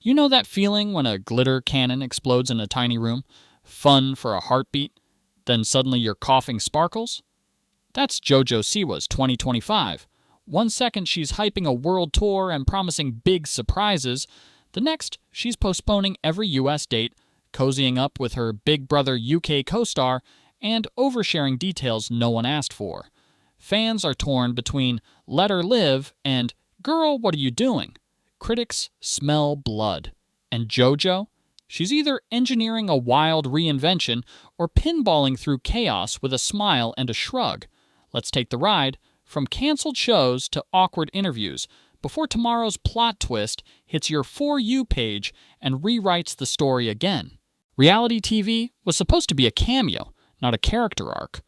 You know that feeling when a glitter cannon explodes in a tiny room? Fun for a heartbeat, then suddenly your coughing sparkles? That's JoJo Siwa's 2025. One second she's hyping a world tour and promising big surprises. The next, she's postponing every US date, cozying up with her Big Brother UK co-star, and oversharing details no one asked for. Fans are torn between let her live and girl, what are you doing? Critics smell blood. And JoJo? She's either engineering a wild reinvention or pinballing through chaos with a smile and a shrug. Let's take the ride from canceled shows to awkward interviews before tomorrow's plot twist hits your For You page and rewrites the story again. Reality TV was supposed to be a cameo, not a character arc.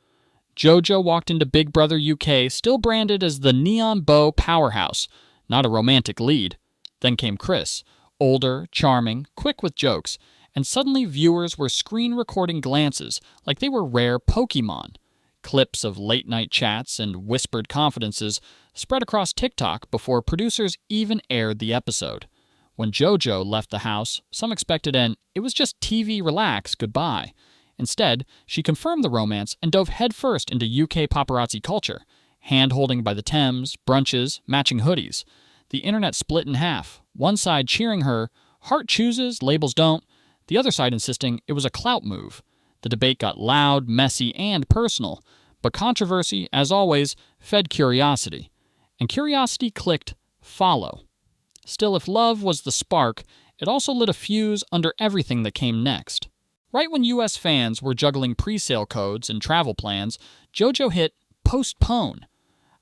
JoJo walked into Big Brother UK still branded as the neon beau powerhouse, not a romantic lead. Then came Chris, older, charming, quick with jokes, and suddenly viewers were screen recording glances like they were rare Pokemon. Clips of late-night chats and whispered confidences spread across TikTok before producers even aired the episode. When JoJo left the house, some expected an "it was just TV relax, goodbye." Instead, she confirmed the romance and dove headfirst into UK paparazzi culture, hand-holding by the Thames, brunches, matching hoodies. The internet split in half, one side cheering her, heart chooses, labels don't, the other side insisting it was a clout move. The debate got loud, messy, and personal, but controversy, as always, fed curiosity. And curiosity clicked follow. Still, if love was the spark, it also lit a fuse under everything that came next. Right when US fans were juggling pre-sale codes and travel plans, JoJo hit postpone.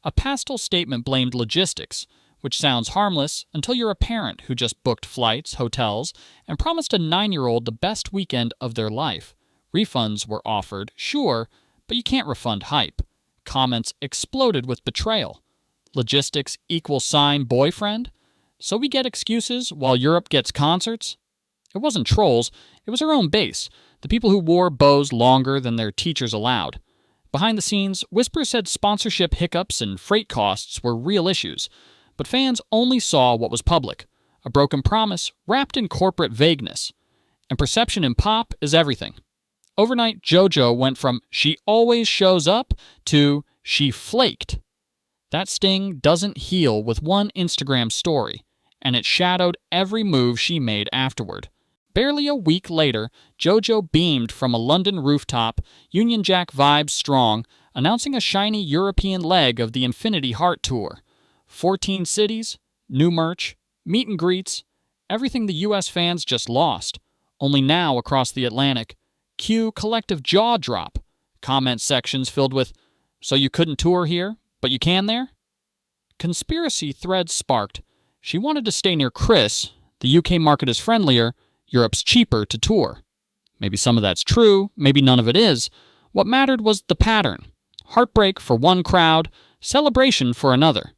A pastel statement blamed logistics, which sounds harmless until you're a parent who just booked flights, hotels, and promised a 9-year-old the best weekend of their life. Refunds were offered, sure, but you can't refund hype. Comments exploded with betrayal. Logistics =sign boyfriend? So we get excuses while Europe gets concerts? It wasn't trolls, it was her own base, the people who wore bows longer than their teachers allowed. Behind the scenes, whispers said sponsorship hiccups and freight costs were real issues, but fans only saw what was public, a broken promise wrapped in corporate vagueness. And perception in pop is everything. Overnight, JoJo went from "she always shows up" to "she flaked." That sting doesn't heal with one Instagram story, and it shadowed every move she made afterward. Barely a week later, JoJo beamed from a London rooftop, Union Jack vibes strong, announcing a shiny European leg of the Infinity Heart Tour. 14 cities, new merch, meet and greets, everything the US fans just lost. Only now across the Atlantic, cue collective jaw drop, comment sections filled with, "So you couldn't tour here, but you can there?" Conspiracy threads sparked. She wanted to stay near Chris, the UK market is friendlier, Europe's cheaper to tour. Maybe some of that's true, maybe none of it is. What mattered was the pattern. Heartbreak for one crowd, celebration for another.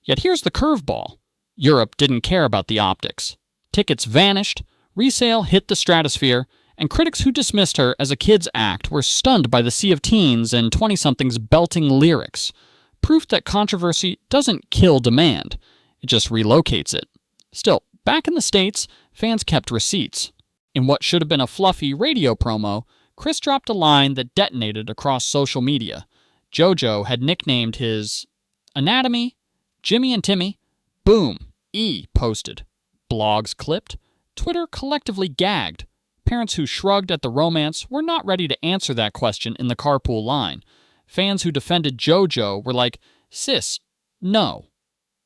Yet here's the curveball. Europe didn't care about the optics. Tickets vanished, resale hit the stratosphere, and critics who dismissed her as a kids' act were stunned by the sea of teens and 20-somethings belting lyrics. Proof that controversy doesn't kill demand. It just relocates it. Still, back in the States, fans kept receipts. In what should have been a fluffy radio promo, Chris dropped a line that detonated across social media. JoJo had nicknamed his anatomy Jimmy and Timmy. Boom, E posted. Blogs clipped. Twitter collectively gagged. Parents who shrugged at the romance were not ready to answer that question in the carpool line. Fans who defended JoJo were like, "Sis, no."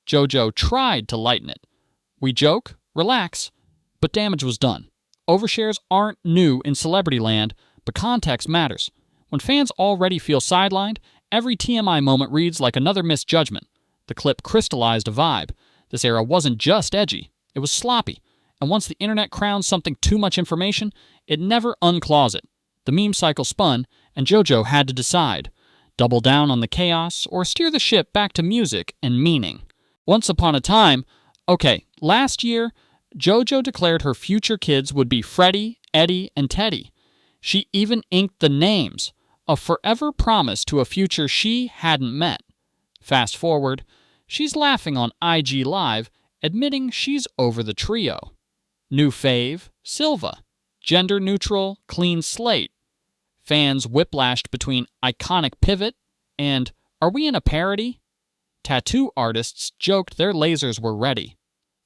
JoJo tried to lighten it. "We joke, relax," but damage was done. Overshares aren't new in celebrity land, but context matters. When fans already feel sidelined, every TMI moment reads like another misjudgment. The clip crystallized a vibe. This era wasn't just edgy, it was sloppy. And once the internet crowns something too much information, it never unclaws it. The meme cycle spun, and JoJo had to decide. Double down on the chaos, or steer the ship back to music and meaning. Once upon a time, last year, JoJo declared her future kids would be Freddie, Eddie, and Teddy. She even inked the names, a forever promise to a future she hadn't met. Fast forward, she's laughing on IG Live, admitting she's over the trio. New fave, Silva. Gender neutral, clean slate. Fans whiplashed between iconic pivot and are we in a parody? Tattoo artists joked their lasers were ready.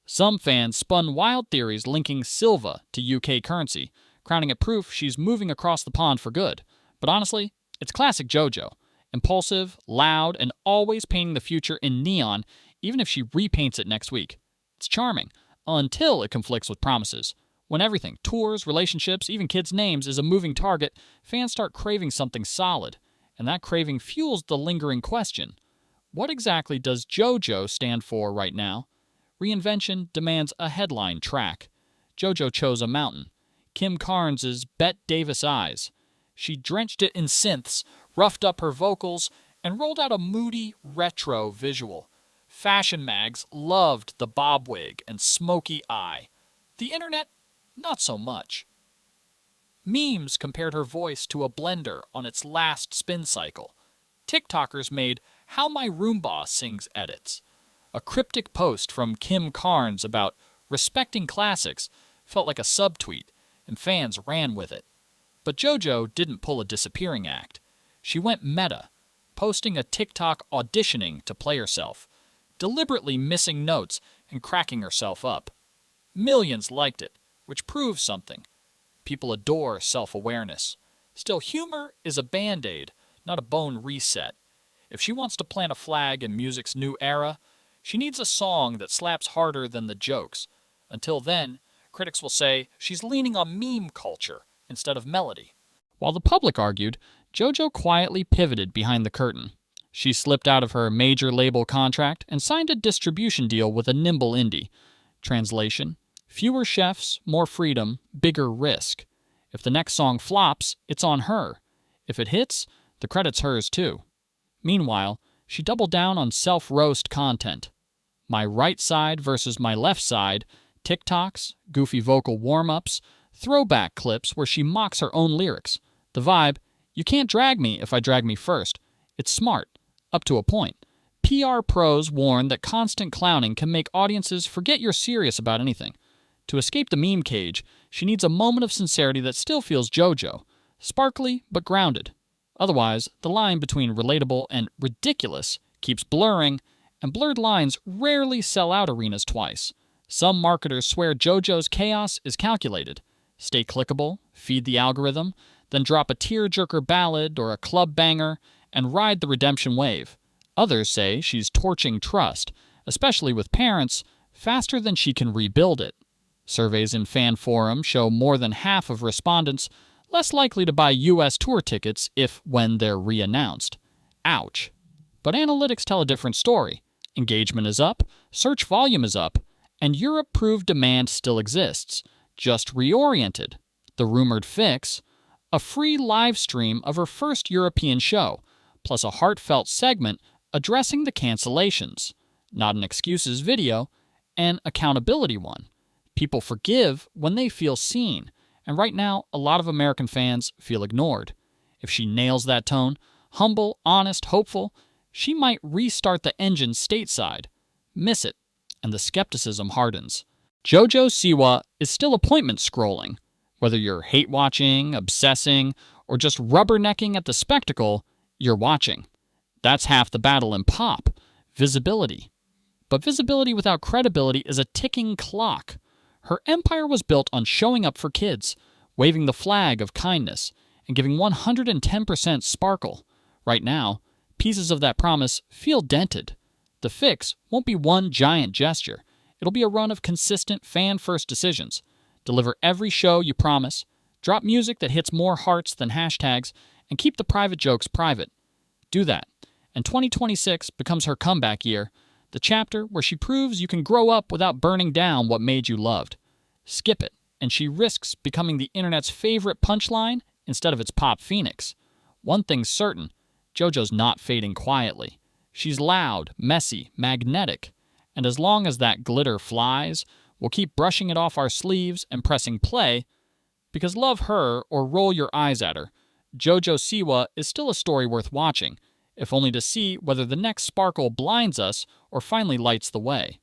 Some fans spun wild theories linking Silva to UK currency, crowning it proof she's moving across the pond for good. But honestly, it's classic JoJo. Impulsive, loud, and always painting the future in neon, even if she repaints it next week. It's charming, until it conflicts with promises. When everything, tours, relationships, even kids' names, is a moving target, fans start craving something solid. And that craving fuels the lingering question. What exactly does JoJo stand for right now? Reinvention demands a headline track. JoJo chose a mountain. Kim Carnes' Bette Davis eyes. She drenched it in synths, roughed up her vocals, and rolled out a moody, retro visual. Fashion mags loved the bob wig and smoky eye. The internet, not so much. Memes compared her voice to a blender on its last spin cycle. TikTokers made How My Roomba Sings edits. A cryptic post from Kim Carnes about respecting classics felt like a subtweet, and fans ran with it. But JoJo didn't pull a disappearing act. She went meta, posting a TikTok auditioning to play herself, deliberately missing notes and cracking herself up. Millions liked it, which proves something. People adore self-awareness. Still, humor is a band-aid, not a bone reset. If she wants to plant a flag in music's new era, she needs a song that slaps harder than the jokes. Until then, critics will say she's leaning on meme culture instead of melody. While the public argued, JoJo quietly pivoted behind the curtain. She slipped out of her major label contract and signed a distribution deal with a nimble indie. Translation: fewer chefs, more freedom, bigger risk. If the next song flops, it's on her. If it hits, the credit's hers too. Meanwhile, she doubled down on self-roast content. My right side versus my left side, TikToks, goofy vocal warm-ups, throwback clips where she mocks her own lyrics. The vibe, you can't drag me if I drag me first. It's smart, up to a point. PR pros warn that constant clowning can make audiences forget you're serious about anything. To escape the meme cage, she needs a moment of sincerity that still feels JoJo, sparkly but grounded. Otherwise, the line between relatable and ridiculous keeps blurring, and blurred lines rarely sell out arenas twice. Some marketers swear JoJo's chaos is calculated. Stay clickable, feed the algorithm, then drop a tearjerker ballad or a club banger and ride the redemption wave. Others say she's torching trust, especially with parents, faster than she can rebuild it. Surveys in fan forums show more than half of respondents less likely to buy U.S. tour tickets if when they're re-announced. Ouch. But analytics tell a different story. Engagement is up, search volume is up, and Europe-proved demand still exists, just reoriented. The rumored fix: a free live stream of her first European show, plus a heartfelt segment addressing the cancellations. Not an excuses video, an accountability one. People forgive when they feel seen, and right now a lot of American fans feel ignored. If she nails that tone, humble, honest, hopeful, she might restart the engine stateside. Miss it, and the skepticism hardens. JoJo Siwa is still appointment scrolling. Whether you're hate-watching, obsessing, or just rubbernecking at the spectacle, you're watching. That's half the battle in pop: visibility. But visibility without credibility is a ticking clock. Her empire was built on showing up for kids, waving the flag of kindness, and giving 110% sparkle. Right now, pieces of that promise feel dented. The fix won't be one giant gesture. It'll be a run of consistent fan-first decisions. Deliver every show you promise, drop music that hits more hearts than hashtags, and keep the private jokes private. Do that, and 2026 becomes her comeback year, the chapter where she proves you can grow up without burning down what made you loved. Skip it, and she risks becoming the internet's favorite punchline instead of its pop phoenix. One thing's certain: JoJo's not fading quietly. She's loud, messy, magnetic, and as long as that glitter flies, we'll keep brushing it off our sleeves and pressing play, because love her or roll your eyes at her, JoJo Siwa is still a story worth watching, if only to see whether the next sparkle blinds us or finally lights the way.